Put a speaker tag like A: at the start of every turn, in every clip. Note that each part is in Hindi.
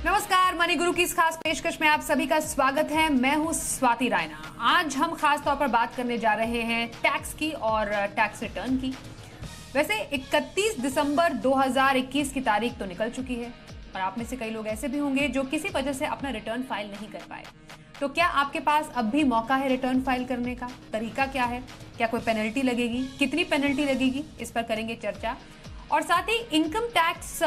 A: नमस्कार, मनी गुरु की इस खास पेशकश में आप सभी का स्वागत है। मैं हूं स्वाति रायना। आज हम खास तौर पर बात करने जा रहे हैं टैक्स की और टैक्स रिटर्न की। वैसे 31 दिसंबर 2021 की तारीख तो निकल चुकी है और आप में से कई लोग ऐसे भी होंगे जो किसी वजह से अपना रिटर्न फाइल नहीं कर पाए। तो क्या आपके पास अब भी मौका है रिटर्न फाइल करने का? तरीका क्या है? क्या कोई पेनल्टी लगेगी? कितनी पेनल्टी लगेगी? इस पर करेंगे चर्चा। और साथ ही इनकम टैक्स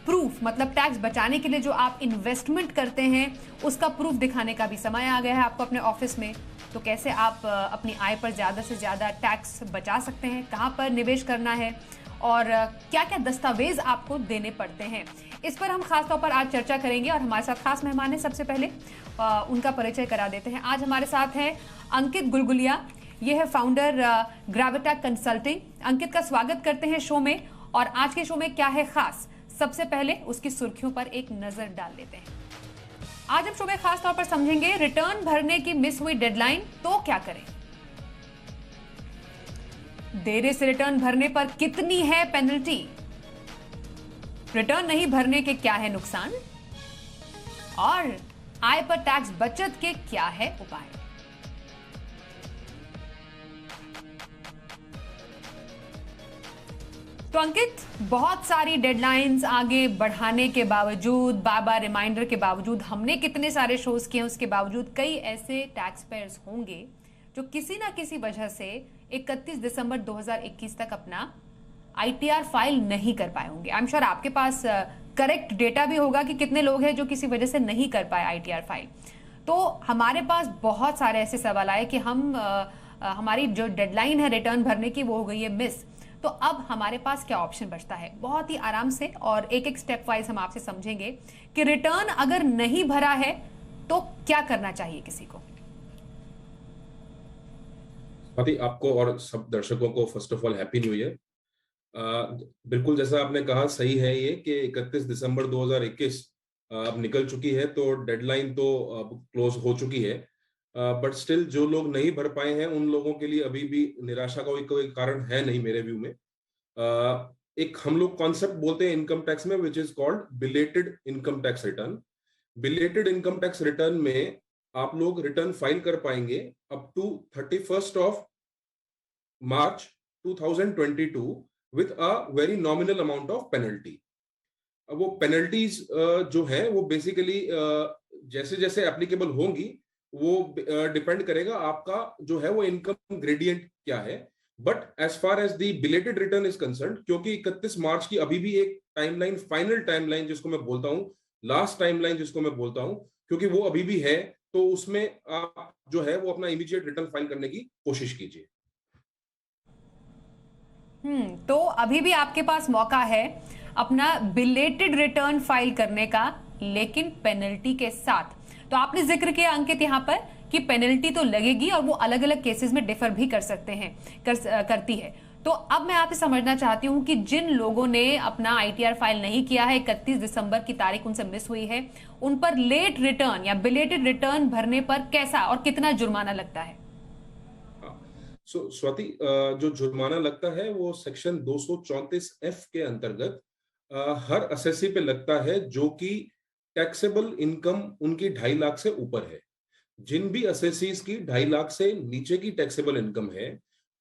A: प्रूफ, मतलब टैक्स बचाने के लिए जो आप इन्वेस्टमेंट करते हैं उसका प्रूफ दिखाने का भी समय आ गया है आपको अपने ऑफिस में। तो कैसे आप अपनी आय पर ज़्यादा से ज़्यादा टैक्स बचा सकते हैं, कहाँ पर निवेश करना है और क्या क्या दस्तावेज आपको देने पड़ते हैं, इस पर हम खास तौर पर आज चर्चा करेंगे। और हमारे साथ खास मेहमान हैं, सबसे पहले उनका परिचय करा देते हैं। आज हमारे साथ हैं अंकित गुलगुलिया, ये है फाउंडर ग्रेविटा कंसल्टिंग। अंकित का स्वागत करते हैं शो में। और आज के शो में क्या है खास, सबसे पहले उसकी सुर्खियों पर एक नजर डाल लेते हैं। आज हम शो में खास तौर पर समझेंगे रिटर्न भरने की मिस हुई डेडलाइन तो क्या करें, देरी से रिटर्न भरने पर कितनी है पेनल्टी, रिटर्न नहीं भरने के क्या है नुकसान, और आय पर टैक्स बचत के क्या है उपाय। तो अंकित, बहुत सारी डेडलाइंस आगे बढ़ाने के बावजूद, बार बार रिमाइंडर के बावजूद, हमने कितने सारे शोज किए उसके बावजूद कई ऐसे टैक्स पेयर्स होंगे जो किसी ना किसी वजह से 31 दिसंबर 2021 तक अपना आईटीआर फाइल नहीं कर पाए होंगे। आई एम श्योर आपके पास करेक्ट डेटा भी होगा कि कितने लोग हैं जो किसी वजह से नहीं कर पाए आईटीआर फाइल। तो हमारे पास बहुत सारे ऐसे सवाल आए कि हमारी जो डेडलाइन है रिटर्न भरने की वो हो गई है मिस। तो अब हमारे पास क्या ऑप्शन बचता है? बहुत ही आराम से और एक एक स्टेप वाइज हम आपसे समझेंगे कि रिटर्न अगर नहीं भरा है तो क्या करना चाहिए किसी को।
B: आपको और सब दर्शकों को first of all happy new year. बिल्कुल जैसा आपने कहा सही है ये कि 31 दिसंबर 2021 अब निकल चुकी है, तो डेडलाइन तो अब क्लोज हो चुकी है। बट स्टिल जो लोग नहीं भर पाए हैं उन लोगों के लिए अभी भी निराशा का कोई कारण है नहीं मेरे व्यू में। एक हम लोग कॉन्सेप्ट बोलते हैं इनकम टैक्स में which is called belated income tax return. Belated income tax return में आप लोग रिटर्न फाइल कर पाएंगे up to 31st of March 2022 with a very nominal amount of penalty. अब वो पेनल्टीज जो है वो बेसिकली जैसे जैसे एप्लीकेबल होंगी वो डिपेंड करेगा आपका जो है वो इनकम ग्रेडियंट क्या है। But as far as the belated return is concern, क्योंकि 31 मार्च की अभी भी एक टाइमलाइन, फाइनल टाइमलाइन जिसको मैं बोलता हूँ, लास्ट टाइमलाइन जिसको मैं बोलता हूँ, क्योंकि वो अभी भी है, तो उसमें आप जो है वो अपना इमीडिएट रिटर्न फाइल करने की कोशिश कीजिए।
A: तो अभी भी आपके पास मौका है अपना बिलेटेड रिटर्न फाइल करने का, लेकिन पेनल्टी के साथ। तो आपने जिक्र किया अंकित यहाँ पर कि पेनल्टी तो लगेगी और वो अलग अलग केसेस में डिफर भी कर सकते हैं, करती है। तो अब मैं आपसे समझना चाहती हूँ कि जिन लोगों ने अपना आईटीआर फाइल नहीं किया है, 31 दिसंबर की तारीख उनसे मिस हुई है, उन पर लेट रिटर्न या बिलेटेड रिटर्न भरने पर कैसा और कितना जुर्माना लगता है?
B: स्वाति, जो जुर्माना लगता है वो सेक्शन 234F के अंतर्गत हर असेसी पे लगता है जो कि टैक्सेबल इनकम उनकी 2.5 लाख से ऊपर है। जिन भी असेसीज की 2.5 लाख से नीचे की टैक्सेबल इनकम है,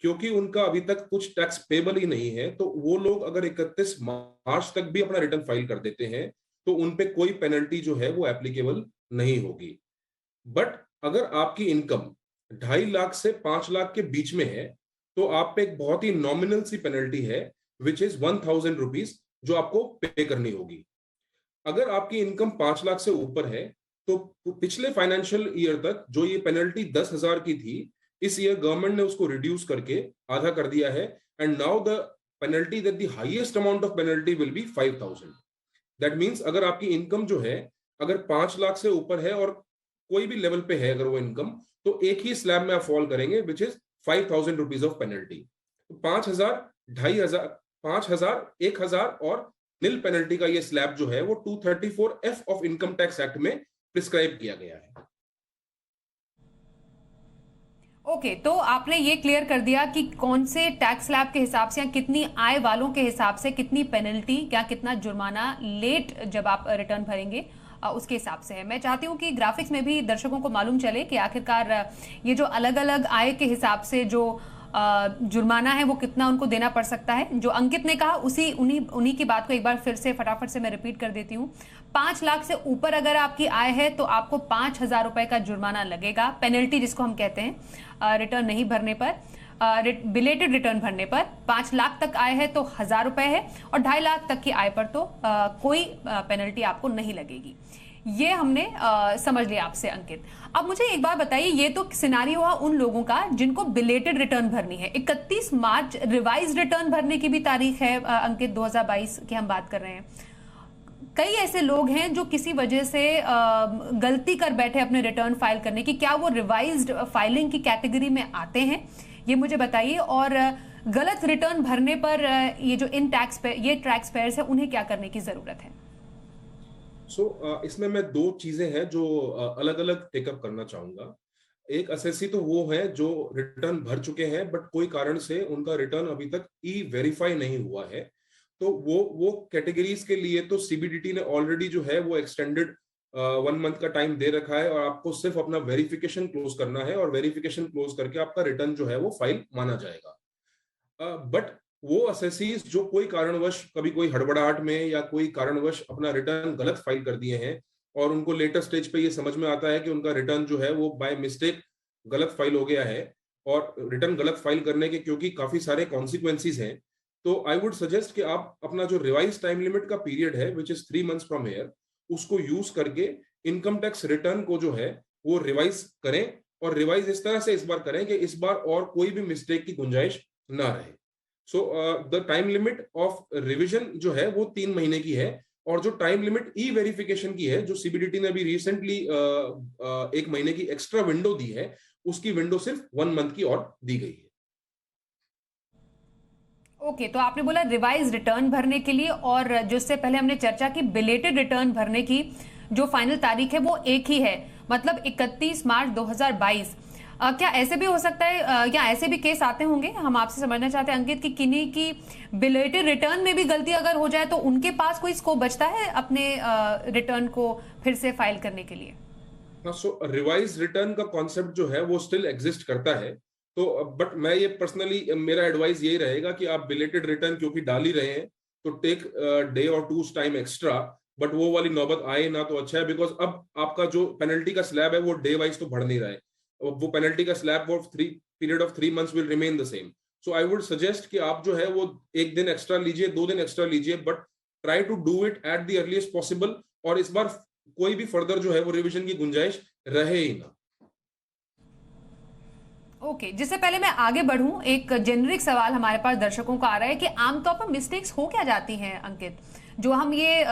B: क्योंकि उनका अभी तक कुछ टैक्स पेबल ही नहीं है, तो वो लोग अगर 31 मार्च तक भी अपना रिटर्न फाइल कर देते हैं तो उनपे कोई पेनल्टी जो है वो एप्लीकेबल नहीं होगी। बट अगर आपकी इनकम 2.5 लाख से 5 लाख के बीच में है तो आप पे एक बहुत ही नॉमिनल सी पेनल्टी है विच इज 1000 रुपीज, जो आपको पे करनी होगी। अगर आपकी इनकम 5 लाख से ऊपर है तो पिछले फाइनेंशियल ईयर तक जो ये पेनल्टी 10,000 की थी, इस ईयर गवर्नमेंट ने उसको रिड्यूस करके आधा कर दिया है। And now the penalty that the highest amount of penalty will be 5,000। That means अगर आपकी इनकम जो है अगर 5 लाख से ऊपर है और कोई भी लेवल पे है अगर वो इनकम, तो एक ही स्लैब में आप फॉल करेंगे which is 5,000 rupees of penalty. तो 5,000, 2,500, 5,000, 1,000 और नील पेनल्टी का ये स्लैब जो है वो 234F of income tax act में प्रिस्क्राइब किया गया है।
A: ओके, तो आपने ये क्लियर कर दिया कि कौन से टैक्स स्लैब के हिसाब से या कितनी आय वालों के हिसाब से कितनी पेनल्टी या कितना जुर्माना लेट जब आप रिटर्न भरेंगे उसके हिसाब से है। मैं चाहती हूँ कि ग्राफिक्स में भी दर्शकों को मालूम चले कि आखिरकार ये जो अलग अलग आय के हिसाब से जो जुर्माना है वो कितना उनको देना पड़ सकता है। जो अंकित ने कहा उसी उन्हीं की बात को एक बार फिर से फटाफट से मैं रिपीट कर देती हूँ। 5 लाख से ऊपर अगर आपकी आय है तो आपको 5,000 रुपए का जुर्माना लगेगा, पेनल्टी जिसको हम कहते हैं रिटर्न नहीं भरने पर, बिलेटेड रिटर्न भरने पर। 5 लाख तक आय है तो 1,000 रुपए है, और 2.5 लाख तक की आय पर तो कोई पेनल्टी आपको नहीं लगेगी। ये हमने समझ लिया आपसे अंकित। अब मुझे एक बात बताइए, ये तो सिनारियो हुआ उन लोगों का जिनको बिलेटेड रिटर्न भरनी है। 31 मार्च रिवाइज रिटर्न भरने की भी तारीख है अंकित, 2022 की हम बात कर रहे हैं। कई ऐसे लोग हैं जो किसी वजह से गलती कर बैठे अपने रिटर्न फाइल करने की, क्या वो रिवाइज्ड फाइलिंग की कैटेगरी में आते हैं, ये मुझे बताइए। और गलत रिटर्न भरने पर ये जो ये टैक्स पेयर्स है उन्हें क्या करने की जरूरत है?
B: इसमें मैं 2 चीजें हैं जो अलग अलग टेकअप करना चाहूंगा। एक असेसी तो वो है जो रिटर्न भर चुके हैं बट कोई कारण से उनका रिटर्न अभी तक ई वेरीफाई नहीं हुआ है, तो वो कैटेगरीज के लिए तो सीबीडीटी ने ऑलरेडी जो है वो एक्सटेंडेड 1 मंथ का टाइम दे रखा है, और आपको सिर्फ अपना वेरिफिकेशन क्लोज करना है, और वेरिफिकेशन क्लोज करके आपका रिटर्न जो है वो फाइल माना जाएगा। बट वो असेसीज जो कोई कारणवश, कभी कोई हड़बड़ाहट में या कोई कारणवश अपना रिटर्न गलत फाइल कर दिए हैं, और उनको लेटर स्टेज पे ये समझ में आता है कि उनका रिटर्न जो है वो बाय मिस्टेक गलत फाइल हो गया है, और रिटर्न गलत फाइल करने के क्योंकि काफी सारे कॉन्सिक्वेंसीज हैं, तो आई वुड सजेस्ट कि आप अपना जो रिवाइज टाइम लिमिट का पीरियड है which is 3 months from here, उसको यूज करके इनकम टैक्स रिटर्न को जो है वो रिवाइज करें, और रिवाइज इस तरह से इस बार करें कि इस बार और कोई भी मिस्टेक की गुंजाइश ना रहे। So the time limit of revision जो है वो 3 महीने की है, और जो टाइम लिमिट ई वेरिफिकेशन की है, जो सीबीडीटी ने अभी रिसेंटली 1 महीने की एक्स्ट्रा विंडो दी है, उसकी विंडो सिर्फ 1 मंथ की और दी गई है।
A: ओके, तो आपने बोला रिवाइज रिटर्न भरने के लिए, और जिससे पहले हमने चर्चा की बिलेटेड रिटर्न भरने की जो फाइनल तारीख है वो एक ही है, मतलब 31 मार्च 2022। क्या ऐसे भी हो सकता है या ऐसे भी केस आते होंगे, हम आपसे समझना चाहते हैं अंकित, कि किन्हीं की बिलेटेड रिटर्न में भी गलती अगर हो जाए तो उनके पास कोई स्कोप बचता है अपने रिटर्न को फिर से फाइल करने के लिए?
B: सो रिवाइज रिटर्न का कॉन्सेप्ट जो है वो स्टिल एग्जिस्ट करता है, तो बट मैं ये पर्सनली मेरा एडवाइस यही रहेगा कि आप बिलेटेड रिटर्न क्योंकि डाल ही रहे हैं तो टेक डे और 2 टाइम एक्स्ट्रा, बट वो वाली नौबत आए ना तो अच्छा है, बिकॉज अब आपका जो पेनल्टी का स्लैब है वो डे वाइज तो बढ़ नहीं रहा है, वो पेनल्टी का स्लैब वो period of 3 months will remain the same. So I would suggest कि आप जो है वो 1 दिन एक्स्ट्रा लीजिए, 2 दिन एक्स्ट्रा लीजिए, but try to do it at the earliest possible, और इस बार कोई भी फर्दर जो है वो रिवीजन की गुंजाइश रहे ही ना।
A: ओके, जिससे पहले मैं आगे बढ़ूं, एक जेनरिक सवाल हमारे पास दर्शकों का आ रहा है कि आमतौर पर मिस्टेक्स हो क्या जाती हैं अंकित, जो हम ये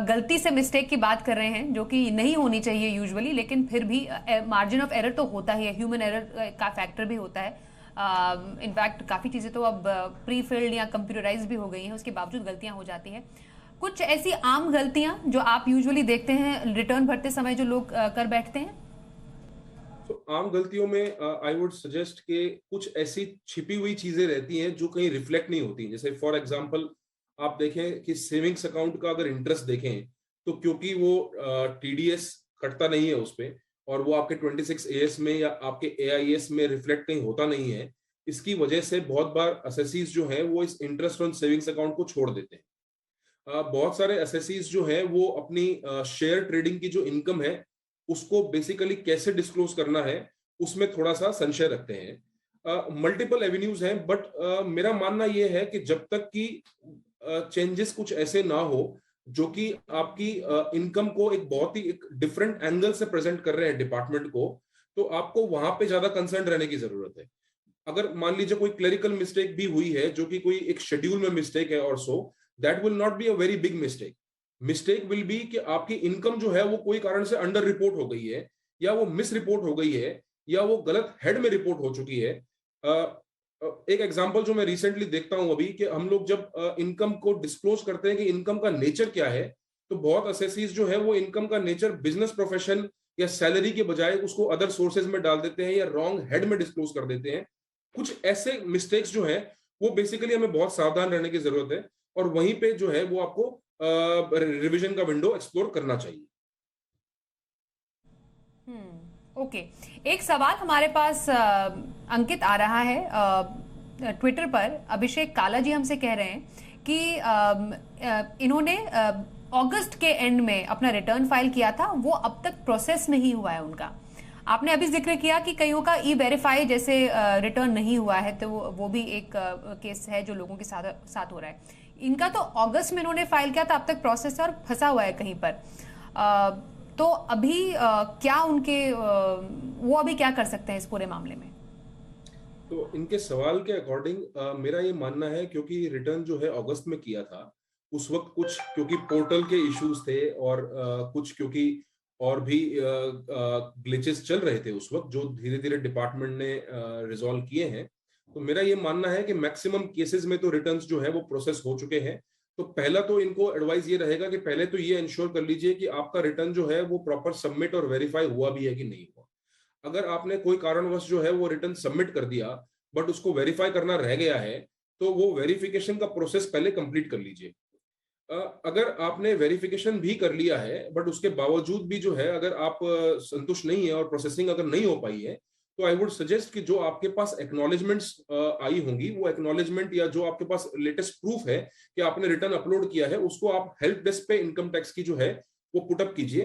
A: गलती से मिस्टेक की बात कर रहे हैं जो कि नहीं होनी चाहिए यूजुअली, लेकिन फिर भी मार्जिन ऑफ एरर तो होता ही है, ह्यूमन एरर का फैक्टर भी होता है। इनफैक्ट काफ़ी चीज़ें तो अब प्री फिल्ड या कंप्यूटराइज भी हो गई हैं, उसके बावजूद गलतियां हो जाती हैं। कुछ ऐसी आम गलतियां जो आप यूजुअली देखते हैं रिटर्न भरते समय जो लोग कर बैठते हैं?
B: तो आम गलतियों में आई वुड सजेस्ट कि कुछ ऐसी छिपी हुई चीजें रहती हैं जो कहीं रिफ्लेक्ट नहीं होती, जैसे फॉर एग्जांपल आप देखें कि सेविंग्स अकाउंट का अगर इंटरेस्ट देखें तो क्योंकि वो टीडीएस कटता नहीं है उस पे, और वो आपके 26 एएस में या आपके एआईएस में रिफ्लेक्ट कहीं होता नहीं है, इसकी वजह से बहुत बार असेसीज जो हैं वो इस इंटरेस्ट ऑन सेविंग्स अकाउंट को छोड़ देते हैं। बहुत सारे असेसीज जो हैं वो अपनी शेयर ट्रेडिंग की जो इनकम है उसको बेसिकली कैसे डिस्क्लोज करना है उसमें थोड़ा सा संशय रखते हैं। मल्टीपल एवेन्यूज हैं, बट मेरा मानना यह है कि जब तक कि चेंजेस कुछ ऐसे ना हो जो कि आपकी इनकम को एक बहुत ही एक डिफरेंट एंगल से प्रेजेंट कर रहे हैं डिपार्टमेंट को, तो आपको वहां पे ज्यादा कंसर्न रहने की जरूरत है। अगर मान लीजिए कोई क्लरिकल मिस्टेक भी हुई है जो कि कोई एक शेड्यूल में मिस्टेक है और so, that will not be a very big mistake. Mistake will be कि आपकी इनकम जो है वो कोई कारण से अंडर रिपोर्ट हो गई है, या वो मिस रिपोर्ट हो गई है, या वो गलत हेड में रिपोर्ट हो चुकी है। एक एग्जांपल जो मैं रिसेंटली देखता हूं अभी, कि हम लोग जब इनकम को डिस्क्लोज करते हैं कि इनकम का नेचर क्या है, तो बहुत असेसीज जो है वो इनकम का नेचर बिजनेस प्रोफेशन या सैलरी के बजाय उसको अदर सोर्सेज में डाल देते हैं या रॉन्ग हेड में डिस्क्लोज कर देते हैं। कुछ ऐसे मिस्टेक्स जो है वो बेसिकली हमें बहुत सावधान रहने की जरूरत है, और वहीं पे जो है वो आपको रिवीजन का विंडो एक्सप्लोर करना चाहिए।
A: ओके, एक सवाल हमारे पास अंकित आ रहा है ट्विटर पर। अभिषेक काला जी हमसे कह रहे हैं कि इन्होंने अगस्त के एंड में अपना रिटर्न फाइल किया था, वो अब तक प्रोसेस नहीं हुआ है उनका। आपने अभी जिक्र किया कि कईयों का ई वेरीफाई जैसे रिटर्न नहीं हुआ है, तो वो भी एक केस है जो लोगों के साथ हो रहा है। इनका तो अगस्त में इन्होंने फाइल किया था, अब तक प्रोसेस और फंसा हुआ है कहीं पर। तो अभी क्या उनके वो अभी क्या कर सकते हैं इस पूरे मामले में?
B: तो इनके सवाल के अकॉर्डिंग मेरा ये मानना है, क्योंकि रिटर्न जो है अगस्त में किया था, उस वक्त कुछ क्योंकि पोर्टल के इश्यूज थे और कुछ क्योंकि और भी ग्लिचेस चल रहे थे उस वक्त, जो धीरे धीरे डिपार्टमेंट ने रिजॉल्व किए हैं। तो मेरा ये मानना है कि मैक्सिमम केसेस में तो रिटर्न्स जो है वो प्रोसेस हो चुके हैं। तो पहला तो इनको एडवाइस ये रहेगा कि पहले तो ये इंश्योर कर लीजिए कि आपका रिटर्न जो है वो प्रॉपर सबमिट और वेरीफाई हुआ भी है कि नहीं हुआ। अगर आपने कोई कारणवश जो है वो रिटर्न सबमिट कर दिया बट उसको वेरीफाई करना रह गया है, तो वो वेरिफिकेशन का प्रोसेस पहले कंप्लीट कर लीजिए। अगर आपने वेरिफिकेशन भी कर लिया है बट उसके बावजूद भी जो है अगर आप संतुष्ट नहीं है और प्रोसेसिंग अगर नहीं हो पाई है, तो आई वुड सजेस्ट कि जो आपके पास एक्नॉलेजमेंट्स आई होंगी, वो एक्नॉलेजमेंट या जो आपके पास लेटेस्ट प्रूफ है कि आपने रिटर्न अपलोड किया है, उसको आप हेल्प डेस्क पे इनकम टैक्स की जो है वो पुटअप कीजिए।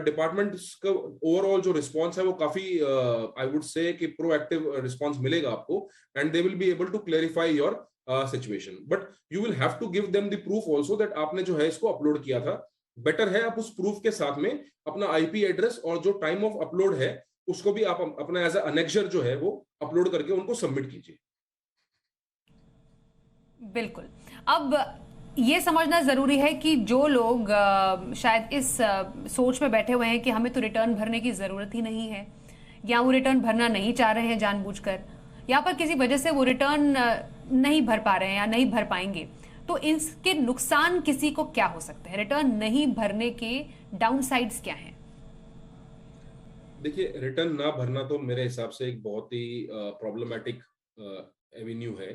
B: डिपार्टमेंट का ओवरऑल जो रिस्पॉन्स है वो काफी आई वुड से कि प्रोएक्टिव रिस्पॉन्स मिलेगा आपको, and they will be able to clarify your situation. But you will have to give them the proof also that आपने जो है इसको अपलोड किया था। बेटर है आप उस प्रूफ के साथ में अपना आईपी एड्रेस और जो टाइम ऑफ अपलोड है उसको भी आप अपना एज अनेक्जर जो है वो अपलोड करके उनको सबमिट कीजिए।
A: बिल्कुल। अब ये समझना जरूरी है कि जो लोग शायद इस सोच में बैठे हुए हैं कि हमें तो रिटर्न भरने की जरूरत ही नहीं है, या वो रिटर्न भरना नहीं चाह रहे हैं जानबूझकर, या पर किसी वजह से वो रिटर्न नहीं भर पा रहे हैं या नहीं भर पाएंगे, तो इसके नुकसान किसी को क्या हो सकते हैं? रिटर्न नहीं भरने के डाउनसाइड्स क्या हैं?
B: देखिए, रिटर्न ना भरना तो मेरे हिसाब से एक बहुत ही प्रॉब्लमेटिक एवेन्यू है।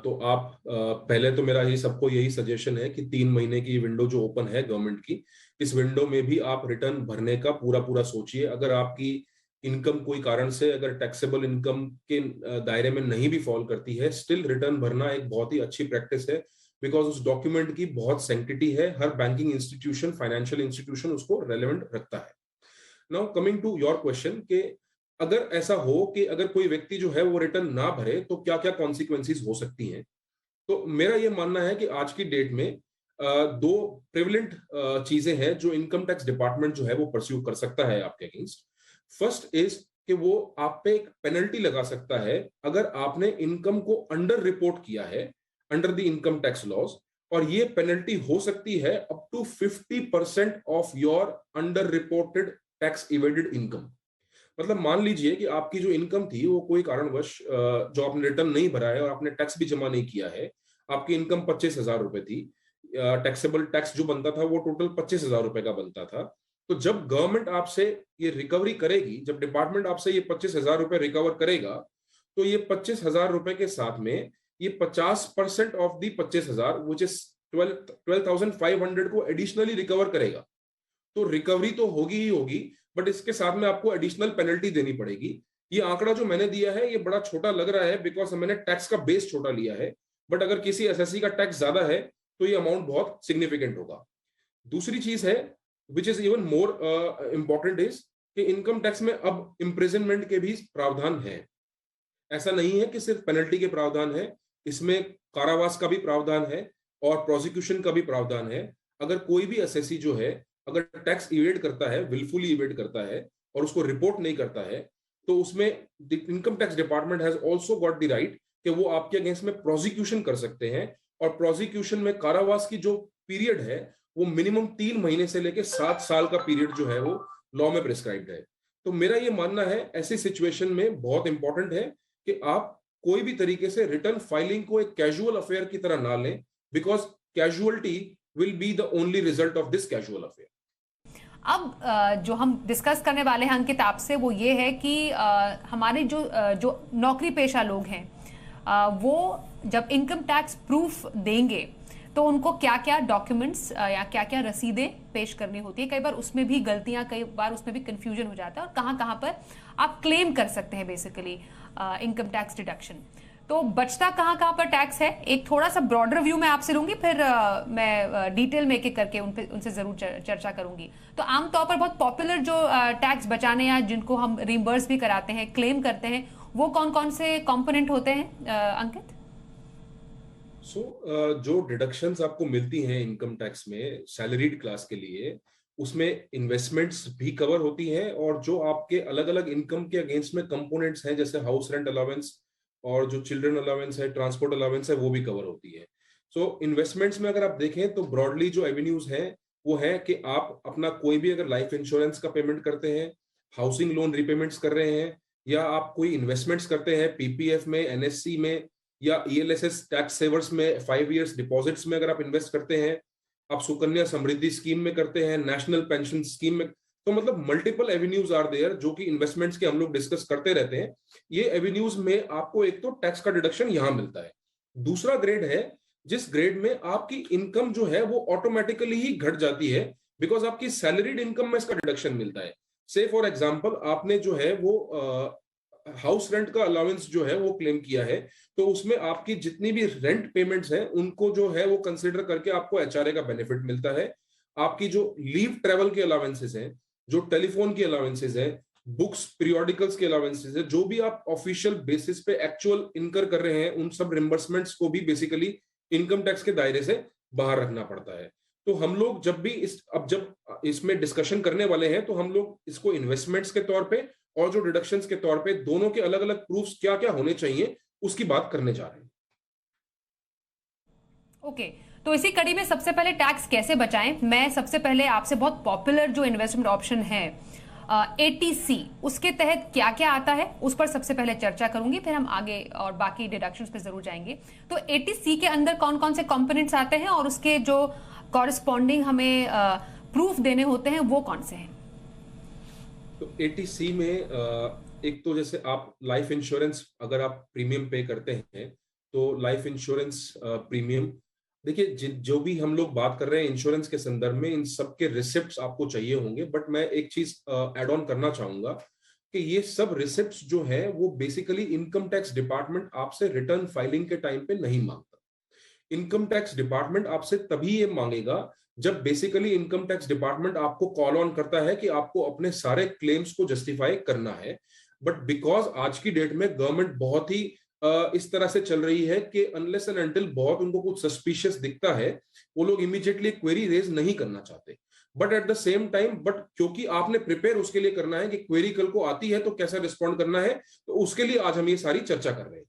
B: तो आप पहले तो मेरा ही सबको यही सजेशन है कि 3 महीने की विंडो जो ओपन है गवर्नमेंट की, इस विंडो में भी आप रिटर्न भरने का पूरा पूरा सोचिए। अगर आपकी इनकम कोई कारण से अगर टैक्सेबल इनकम के दायरे में नहीं भी फॉल करती है, स्टिल रिटर्न भरना एक बहुत ही अच्छी प्रैक्टिस है, बिकॉज उस डॉक्यूमेंट की बहुत सेंक्टिटी है। हर बैंकिंग इंस्टीट्यूशन, फाइनेंशियल इंस्टीट्यूशन उसको रेलेवेंट रखता है। Now coming to your question कि अगर ऐसा हो कि अगर कोई व्यक्ति जो है वो रिटर्न ना भरे तो क्या क्या कॉन्सिक्वेंसीज हो सकती हैं, तो मेरा ये मानना है कि आज की डेट में दो प्रेवलेंट चीजें हैं जो इनकम टैक्स डिपार्टमेंट जो है वो परस्यू कर सकता है आपके अगेंस्ट। फर्स्ट इज कि वो आप पे एक पेनल्टी लगा सकता है अगर आपने इनकम को अंडर रिपोर्ट किया है under the income tax laws, और ये पेनल्टी हो सकती है up to 50% of your under reported tax evaded income. मतलब मान लीजिए कि आपकी जो इनकम थी वो कोई कारणवश जो आपने रिटर्न नहीं भरा है और आपने टैक्स भी जमा नहीं किया है, आपकी इनकम 25,000 रुपए थी, टैक्सेबल टैक्स जो बनता था वो टोटल 25,000 रुपए का बनता था। तो जब गवर्नमेंट आपसे ये रिकवरी करेगी, जब डिपार्टमेंट आपसे ये 25,000 रुपए रिकवर करेगा, तो ये 25,000 रुपए के साथ में ये 50% ऑफ दी 25,000 विच इज 12,500 को एडिशनली रिकवर करेगा। तो रिकवरी तो होगी ही होगी, बट इसके साथ में आपको एडिशनल पेनल्टी देनी पड़ेगी। ये आंकड़ा जो मैंने दिया है ये बड़ा छोटा लग रहा है बिकॉज मैंने टैक्स का बेस छोटा लिया है, बट अगर किसी एसएससी का टैक्स ज्यादा है तो ये अमाउंट बहुत सिग्निफिकेंट होगा। दूसरी चीज है which is even more important is कि इनकम टैक्स में अब इम्प्रिजनमेंट के भी प्रावधान है। ऐसा नहीं है कि सिर्फ पेनल्टी के प्रावधान है, इसमें कारावास का भी प्रावधान है और प्रोसिक्यूशन का भी प्रावधान है। अगर कोई भी एसएससी जो है अगर टैक्स इवेड करता है, विलफुली इवेड करता है और उसको रिपोर्ट नहीं करता है, तो उसमें income tax department has also got the right कि वो आपके अगेंस्ट में प्रोसिक्यूशन कर सकते हैं। और प्रोसिक्यूशन में कारावास की जो पीरियड है वो मिनिमम 3 महीने से लेकर 7 साल का पीरियड जो है वो लॉ में प्रिस्क्राइब्ड है। तो मेरा ये मानना है ऐसी सिचुएशन में बहुत इंपॉर्टेंट है कि आप कोई भी तरीके से रिटर्न फाइलिंग को एक कैजुअल अफेयर की तरह ना लें, because casualty will be the only result of this casual affair.
A: जो हम डिस्कस करने वाले हैं अंकित आपसे वो ये है कि हमारे जो नौकरी पेशा लोग हैं वो जब इनकम टैक्स प्रूफ देंगे तो उनको क्या क्या डॉक्यूमेंट्स या क्या क्या रसीदें पेश करनी होती है। कई बार उसमें भी गलतियां, कई बार उसमें भी कंफ्यूजन हो जाता है और कहाँ पर आप क्लेम कर सकते हैं बेसिकली इनकम टैक्स डिडक्शन। तो बचता कहाँ पर टैक्स है, एक थोड़ा सा ब्रॉडर व्यू मैं आपसे लूंगी, फिर मैं डिटेल में एक एक करके उनसे जरूर चर्चा करूंगी। तो आमतौर पर बहुत पॉपुलर जो टैक्स बचाने या जिनको हम रिम्बर्स भी कराते हैं, क्लेम करते हैं, वो कौन कौन से कंपोनेंट होते हैं अंकित?
B: जो डिडक्शंस आपको मिलती हैं इनकम टैक्स में सैलरीड क्लास के लिए, उसमें इन्वेस्टमेंट्स भी कवर होती हैं और जो आपके अलग अलग इनकम के अगेंस्ट में कंपोनेंट्स हैं जैसे हाउस रेंट अलाउंस और जो चिल्ड्रन अलाउंस है, ट्रांसपोर्ट अलाउंस है, वो भी कवर होती है। इन्वेस्टमेंट्स में अगर आप देखें तो ब्रॉडली जो एवेन्यूज हैं वो है कि आप अपना कोई भी अगर लाइफ इंश्योरेंस का पेमेंट करते हैं, हाउसिंग लोन रिपेमेंट्स कर रहे हैं, या आप कोई इन्वेस्टमेंट्स करते हैं पीपीएफ में, एनएससी में या ईएलएसएस टैक्स सेवर्स में 5 इयर्स डिपॉजिट्स में अगर आप इन्वेस्ट करते हैं, आप सुकन्या समृद्धि स्कीम में करते हैं, नेशनल पेंशन स्कीम में, तो मतलब मल्टीपल एवेन्यूज आर देयर जो कि इन्वेस्टमेंट्स के हम लोग डिस्कस करते रहते हैं। ये एवेन्यूज में आपको एक तो टैक्स का डिडक्शन यहां मिलता है। दूसरा ग्रेड है जिस ग्रेड में आपकी इनकम जो है वो ऑटोमेटिकली ही घट जाती है बिकॉज आपकी सैलरीड इनकम में इसका डिडक्शन मिलता है। से फॉर एग्जाम्पल आपने जो है वो हाउस रेंट का अलाउंस जो है वो क्लेम किया है, तो उसमें आपकी जितनी भी रेंट पेमेंट्स हैं उनको जो है वो कंसिडर करके आपको एचआरए का बेनिफिट मिलता है। आपकी जो लीव ट्रेवल के अलाउंसेस हैं, जो टेलीफोन की अलाउंसेस हैं, बुक्स पीरियोडिकल्स के अलाउंसेस है, जो भी आप ऑफिशियल बेसिस पे एक्चुअल इनकर कर रहे हैं, उन सब रिम्बर्समेंट्स को भी बेसिकली इनकम टैक्स के दायरे से बाहर रखना पड़ता है। तो हम लोग जब भी जब इसमें डिस्कशन करने वाले हैं तो हम लोग इसको इन्वेस्टमेंट्स के तौर पे और जो डिडक्शंस के तौर पे दोनों के अलग अलग प्रूफ्स क्या क्या होने चाहिए उसकी बात करने जा रहे हैं।
A: ओके, तो इसी कड़ी में सबसे पहले टैक्स कैसे बचाएं, मैं सबसे पहले आपसे बहुत पॉपुलर जो इन्वेस्टमेंट ऑप्शन है एटीसी, उसके तहत क्या क्या आता है उस पर सबसे पहले चर्चा करूंगी, फिर हम आगे और बाकी डिडक्शंस पे जरूर जाएंगे। तो एटीसी के अंदर कौन कौन से कंपोनेंट्स आते हैं और उसके जो कॉरेस्पॉन्डिंग हमें प्रूफ देने होते हैं वो कौन से हैं?
B: तो एटीसी में एक तो जैसे आप लाइफ इंश्योरेंस अगर आप प्रीमियम पे करते हैं तो लाइफ इंश्योरेंस प्रीमियम, देखिए जो भी हम लोग बात कर रहे हैं इंश्योरेंस के संदर्भ में इन सब के रिसिप्ट्स आपको चाहिए होंगे, बट मैं एक चीज ऐड ऑन करना चाहूंगा कि ये सब रिसिप्ट्स जो है वो बेसिकली इनकम टैक्स डिपार्टमेंट आपसे रिटर्न फाइलिंग के टाइम पे नहीं मांगता। इनकम टैक्स डिपार्टमेंट आपसे तभी ये मांगेगा जब बेसिकली इनकम टैक्स डिपार्टमेंट आपको कॉल ऑन करता है कि आपको अपने सारे क्लेम्स को जस्टिफाई करना है। बट बिकॉज आज की डेट में गवर्नमेंट बहुत ही इस तरह से चल रही है कि अनलेस एंड अनटिल बहुत उनको कुछ सस्पिशियस दिखता है वो लोग इमीडिएटली क्वेरी रेज नहीं करना चाहते। But at the same time क्योंकि आपने प्रिपेयर उसके लिए करना है कि क्वेरी कल को आती है तो कैसा रिस्पॉन्ड करना है, तो उसके लिए आज हम ये सारी चर्चा कर रहे हैं।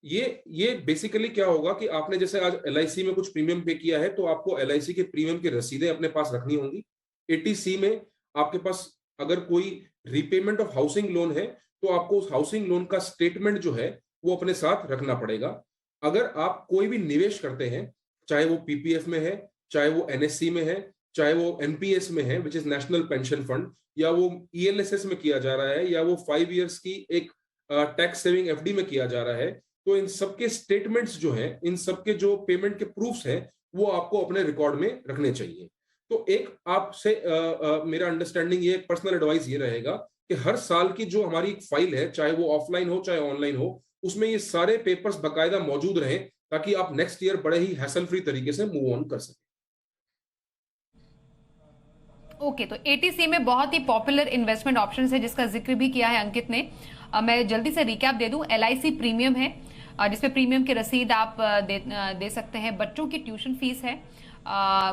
B: ये बेसिकली क्या होगा कि आपने जैसे आज एलआईसी में कुछ प्रीमियम पे किया है तो आपको एलआईसी के प्रीमियम की रसीदें अपने पास रखनी होंगी। एटीसी में आपके पास अगर कोई रीपेमेंट ऑफ हाउसिंग लोन है तो आपको उस हाउसिंग लोन का स्टेटमेंट जो है वो अपने साथ रखना पड़ेगा। अगर आप कोई भी निवेश करते हैं, चाहे वो पीपीएफ में है, चाहे वो एनएससी में है, चाहे वो एनपीएस में है which is national pension fund, या वो ईएलएसएस में किया जा रहा है, या वो 5 इयर्स की एक टैक्स सेविंग एफडी में किया जा रहा है, तो इन सबके स्टेटमेंट्स जो हैं, इन सबके जो पेमेंट के प्रूफ्स हैं वो आपको अपने रिकॉर्ड में रखने चाहिए। तो एक आपसे मेरा अंडरस्टैंडिंग ये पर्सनल एडवाइस ये रहेगा कि हर साल की जो हमारी फाइल है, चाहे वो ऑफलाइन हो चाहे ऑनलाइन हो, उसमें ये सारे पेपर्स बकायदा मौजूद रहें ताकि आप नेक्स्ट ईयर बड़े ही हैसल फ्री तरीके से मूव ऑन कर सकें।
A: ओके, तो एटीसी में बहुत ही पॉपुलर इन्वेस्टमेंट ऑप्शन है जिसका जिक्र भी किया है अंकित ने। मैं जल्दी से रिकैप दे दूं। एलआईसी प्रीमियम है जिसपे प्रीमियम की रसीद आप दे सकते हैं। बच्चों की ट्यूशन फीस है,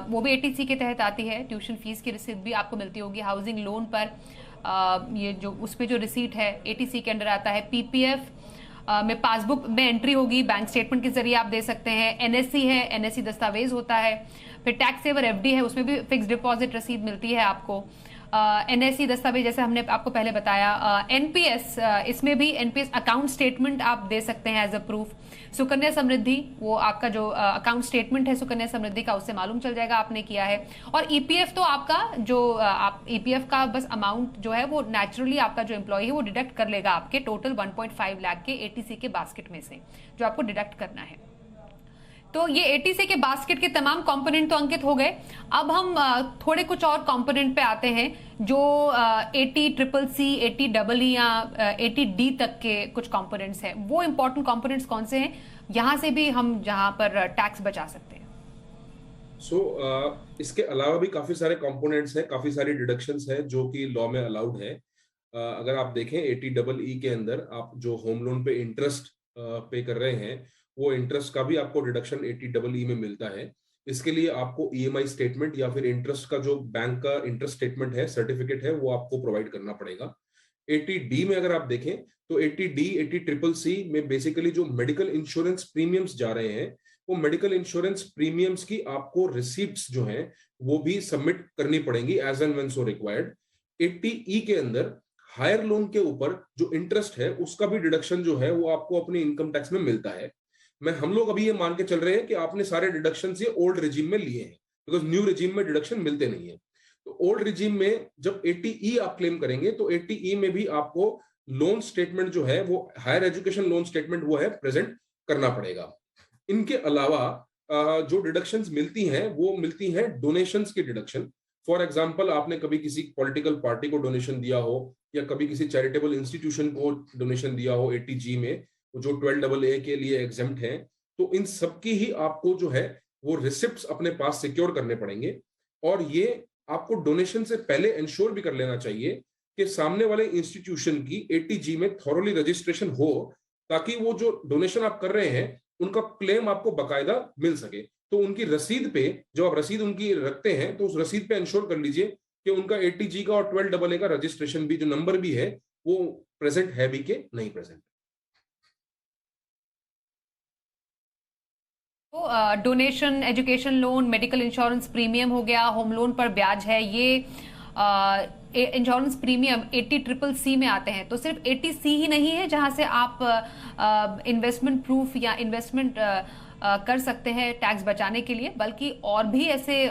A: वो भी एटीसी के तहत आती है, ट्यूशन फीस की रसीद भी आपको मिलती होगी। हाउसिंग लोन पर ये जो उस पर जो रिसीट है एटीसी के अंडर आता है। पीपीएफ में पासबुक में एंट्री होगी, बैंक स्टेटमेंट के जरिए आप दे सकते हैं। एनएससी है, एनएससी दस्तावेज होता है। फिर टैक्स सेवर एफडी है, उसमें भी फिक्स डिपॉजिट रसीद मिलती है आपको। एनएससी दस्तावेज जैसे हमने आपको पहले बताया, एनपीएस, इसमें भी एनपीएस अकाउंट स्टेटमेंट आप दे सकते हैं as a proof. Sukanya Samriddhi, वो आपका जो अकाउंट स्टेटमेंट है सुकन्या समृद्धि का, उससे मालूम चल जाएगा आपने किया है। और ईपीएफ तो आपका जो आप ईपीएफ का बस अमाउंट जो है वो नेचुरली आपका जो एम्प्लॉय है वो डिडक्ट कर लेगा आपके टोटल 1.5 लाख के एटीसी के बास्केट में से, जो आपको डिडक्ट करना है। तो ये एटीसी के बास्केट के तमाम कंपोनेंट तो अंकित हो गए। अब हम थोड़े कुछ और कंपोनेंट पे आते हैं, जो 80CCC, 80EE या 80D तक के कुछ कंपोनेंट्स हैं। वो इंपॉर्टेंट कंपोनेंट्स कौन से हैं, यहां से भी हम जहां पर टैक्स बचा सकते हैं?
B: इसके अलावा भी काफी सारे कंपोनेंट्स हैं, काफी सारी डिडक्शंस हैं जो कि लॉ में अलाउड है। अगर आप देखें 80EE के अंदर आप जो होम लोन पे इंटरेस्ट पे कर रहे हैं, वो इंटरेस्ट का भी आपको डिडक्शन 80EE में मिलता है। इसके लिए आपको ईएमआई स्टेटमेंट या फिर इंटरेस्ट का जो बैंक का इंटरेस्ट स्टेटमेंट है, सर्टिफिकेट है, वो आपको प्रोवाइड करना पड़ेगा। 80D में अगर आप देखें तो 80D, 80CCC में बेसिकली जो मेडिकल इंश्योरेंस प्रीमियम्स जा रहे हैं, वो मेडिकल इंश्योरेंस प्रीमियम्स की आपको रिसीप्ट्स जो हैं वो भी सबमिट करनी पड़ेंगी as and when so required. 80E के अंदर हायर लोन के ऊपर जो इंटरेस्ट है उसका भी डिडक्शन जो है वो आपको अपने इनकम टैक्स में मिलता है। हम लोग अभी ये मान के चल रहे हैं कि आपने सारे डिडक्शन ये ओल्ड रिजीम में लिए हैं, बिकॉज न्यू रिजीम में डिडक्शन मिलते नहीं है। तो ओल्ड रिजीम में जब 80E आप क्लेम करेंगे तो 80E में भी आपको लोन स्टेटमेंट जो है वो हायर एजुकेशन लोन स्टेटमेंट वो है प्रेजेंट करना पड़ेगा। इनके अलावा जो डिडक्शंस मिलती हैं वो मिलती हैं डोनेशंस की डिडक्शन। फॉर एग्जांपल, आपने कभी किसी पॉलिटिकल पार्टी को डोनेशन दिया हो या कभी किसी चैरिटेबल इंस्टीट्यूशन को डोनेशन दिया हो 80G में, जो 12AA के लिए एग्जेम्प्ट हैं, तो इन सबकी ही आपको जो है वो रिसिप्ट्स अपने पास सिक्योर करने पड़ेंगे। और ये आपको डोनेशन से पहले इंश्योर भी कर लेना चाहिए कि सामने वाले इंस्टीट्यूशन की 80G में थॉरोली रजिस्ट्रेशन हो, ताकि वो जो डोनेशन आप कर रहे हैं उनका क्लेम आपको बकायदा मिल सके। तो उनकी रसीद पे, जब आप रसीद उनकी रखते हैं तो उस रसीद पे इंश्योर कर लीजिए कि उनका 80G का और 12AA का रजिस्ट्रेशन भी, जो नंबर भी है, वो प्रेजेंट है भी कि नहीं प्रेजेंट।
A: तो donation, education loan, medical insurance premium हो गया, होम लोन पर ब्याज है, ये इंश्योरेंस प्रीमियम 80CCC में आते हैं। तो सिर्फ 80C ही नहीं है जहां से आप इन्वेस्टमेंट प्रूफ या इन्वेस्टमेंट कर सकते हैं टैक्स बचाने के लिए, बल्कि और भी ऐसे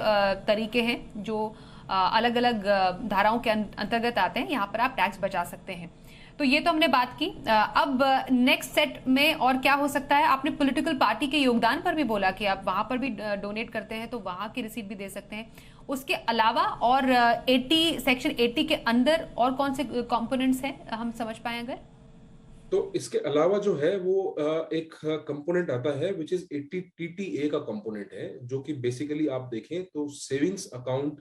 A: तरीके हैं जो अलग अलग धाराओं के अंतर्गत आते हैं, यहाँ पर आप टैक्स बचा सकते हैं। तो ये तो हमने बात की। अब नेक्स्ट सेट में और क्या हो सकता है? आपने पॉलिटिकल पार्टी के योगदान पर भी बोला कि आप वहां पर भी डोनेट करते हैं तो वहां की रिसीट भी दे सकते हैं। उसके अलावा और 80 सेक्शन 80 के अंदर और कौन से कंपोनेंट्स हैं, हम समझ पाए अगर?
B: तो इसके अलावा जो है वो एक कंपोनेंट आता है विच इज 80TTA का कंपोनेंट है, जो कि बेसिकली आप देखें तो सेविंग्स अकाउंट,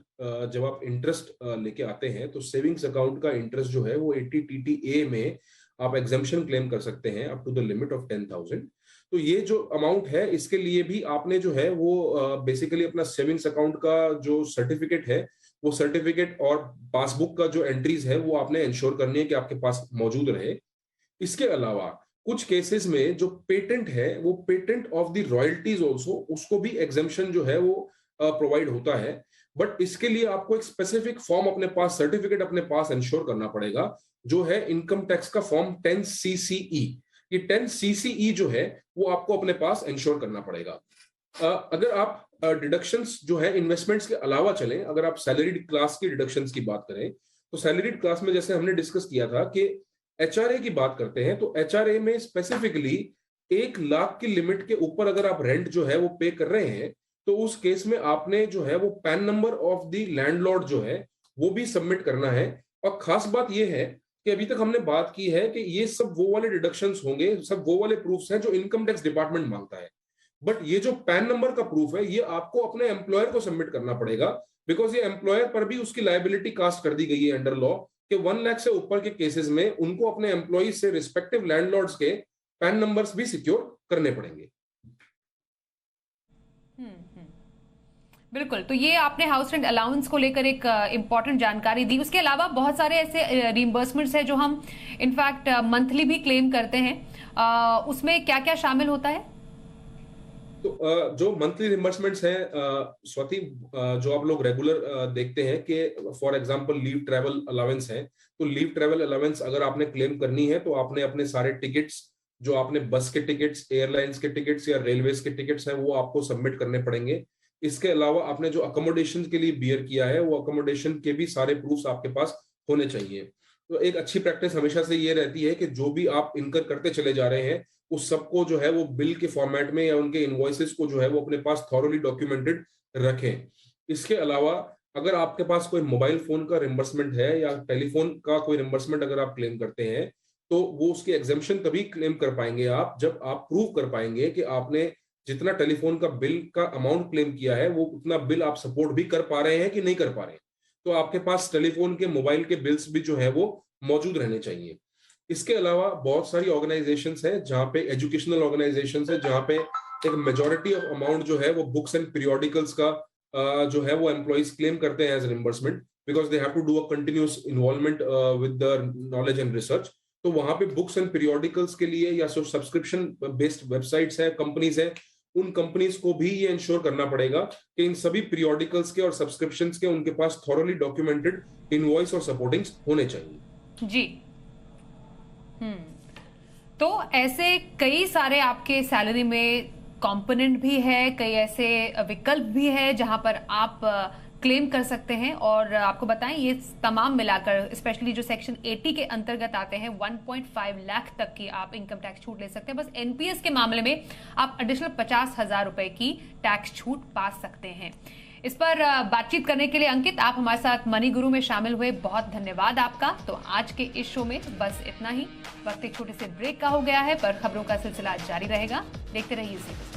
B: जब आप इंटरेस्ट लेके आते हैं तो सेविंग्स अकाउंट का इंटरेस्ट जो है वो 80TTA में आप एग्जम्पशन क्लेम कर सकते हैं up to the limit of 10,000। तो ये जो अमाउंट है इसके लिए भी आपने जो है वो बेसिकली अपना सेविंग्स अकाउंट का जो सर्टिफिकेट है, वो सर्टिफिकेट और पासबुक का जो एंट्रीज है वो आपने इंश्योर करनी है कि आपके पास मौजूद रहे। इसके अलावा कुछ केसेस में जो पेटेंट है, वो patent of the royalties also, उसको भी एग्जेम्पशन जो है वो प्रोवाइड होता है। बट इसके लिए आपको एक स्पेसिफिक फॉर्म अपने पास, सर्टिफिकेट अपने पास इंश्योर करना पड़ेगा, जो है इनकम टैक्स का फॉर्म 10CCE। ये 10CCE जो है वो आपको अपने पास इंश्योर करना पड़ेगा। अगर आप डिडक्शंस जो है इन्वेस्टमेंट्स के अलावा चलें, अगर आप सैलरीड क्लास की डिडक्शंस की बात करें, तो सैलरीड क्लास में जैसे हमने डिस्कस किया था कि HRA की बात करते हैं, तो HRA में स्पेसिफिकली 1 लाख की लिमिट के ऊपर अगर आप रेंट जो है वो पे कर रहे हैं, तो उस केस में आपने जो है वो pan number of the landlord जो है वो भी सबमिट करना है। और खास बात ये है कि अभी तक हमने बात की है कि ये सब वो वाले डिडक्शंस होंगे, सब वो वाले प्रूफ्स हैं जो इनकम टैक्स डिपार्टमेंट मांगता है। बट ये जो पैन नंबर का प्रूफ है, ये आपको अपने एम्प्लॉयर को सबमिट करना पड़ेगा, बिकॉज ये एम्प्लॉयर पर भी उसकी लायबिलिटी कास्ट कर दी गई है अंडर लॉ कि 1 लाख से ऊपर के केसेस में उनको अपने एम्प्लॉइज से रिस्पेक्टिव लैंडलॉर्ड्स के पैन नंबर्स भी सिक्योर करने पड़ेंगे।
A: बिल्कुल। तो ये आपने हाउस रेंट अलाउंस को लेकर एक इंपॉर्टेंट जानकारी दी। उसके अलावा बहुत सारे ऐसे रिइंबर्समेंट्स हैं जो हम इनफैक्ट मंथली भी क्लेम करते हैं, उसमें क्या क्या शामिल होता है?
B: तो जो मंथली रिम्बर्समेंट्स हैं स्वाति, जो आप लोग रेगुलर देखते हैं कि for example leave travel allowance है, तो लीव ट्रैवल अलाउंस अगर आपने क्लेम करनी है तो आपने अपने सारे टिकट्स, जो आपने बस के टिकट्स, एयरलाइंस के टिकट्स या रेलवेज के टिकट्स हैं, वो आपको सबमिट करने पड़ेंगे। इसके अलावा आपने जो अकोमोडेशन के लिए बियर किया है, वो अकोमोडेशन के भी सारे प्रूफ्स आपके पास होने चाहिए। तो एक अच्छी प्रैक्टिस हमेशा से ये रहती है कि जो भी आप इनकर करते चले जा रहे हैं, उस सबको जो है वो बिल के फॉर्मेट में या उनके इनवॉइसेस को जो है वो अपने पास थॉरोली डॉक्यूमेंटेड रखें। इसके अलावा अगर आपके पास कोई मोबाइल फोन का रिम्बर्समेंट है या टेलीफोन का कोई रिम्बर्समेंट अगर आप क्लेम करते हैं, तो वो उसकी एग्जेम्पशन तभी क्लेम कर पाएंगे आप जब आप प्रूव कर पाएंगे कि आपने जितना टेलीफोन का बिल का अमाउंट क्लेम किया है, वो उतना बिल आप सपोर्ट भी कर पा रहे हैं कि नहीं कर पा रहे हैं। तो आपके पास टेलीफोन के, मोबाइल के बिल्स भी जो है वो मौजूद रहने चाहिए। इसके अलावा बहुत सारी ऑर्गेनाइजेशंस हैं, जहां पे एजुकेशनल ऑर्गेनाइजेशंस है, जहां पे एक मेजॉरिटी ऑफ अमाउंट जो है वो बुक्स एंड पीरियोडिकल्स का जो है वो एम्प्लॉइज क्लेम करते हैं as reimbursement, because they have to do a continuous involvement with the knowledge and research. तो वहां पे बुक्स एंड पीरियोडिकल्स के लिए या सब्सक्रिप्शन बेस्ड वेबसाइट्स है, कंपनीज है, उन कंपनीज को भी ये इंश्योर करना पड़ेगा कि इन सभी पीरियोडिकल्स के और सब्सक्रिप्शंस के उनके पास थॉरोली डॉक्यूमेंटेड इनवॉइस और सपोर्टिंग्स होने चाहिए।
A: जी। तो ऐसे कई सारे आपके सैलरी में कंपोनेंट भी है, कई ऐसे विकल्प भी है जहां पर आप क्लेम कर सकते हैं। और आपको बताएं, ये तमाम मिलाकर स्पेशली जो सेक्शन 80 के अंतर्गत आते हैं 1.5 लाख तक की आप इनकम टैक्स छूट ले सकते हैं। बस एनपीएस के मामले में आप एडिशनल 50,000 रुपए की टैक्स छूट पा सकते हैं। इस पर बातचीत करने के लिए अंकित, आप हमारे साथ मनी गुरु में शामिल हुए, बहुत धन्यवाद आपका। तो आज के इस शो में बस इतना ही। वक्त एक छोटे से ब्रेक का हो गया है, पर खबरों का सिलसिला जारी रहेगा। देखते रहिए।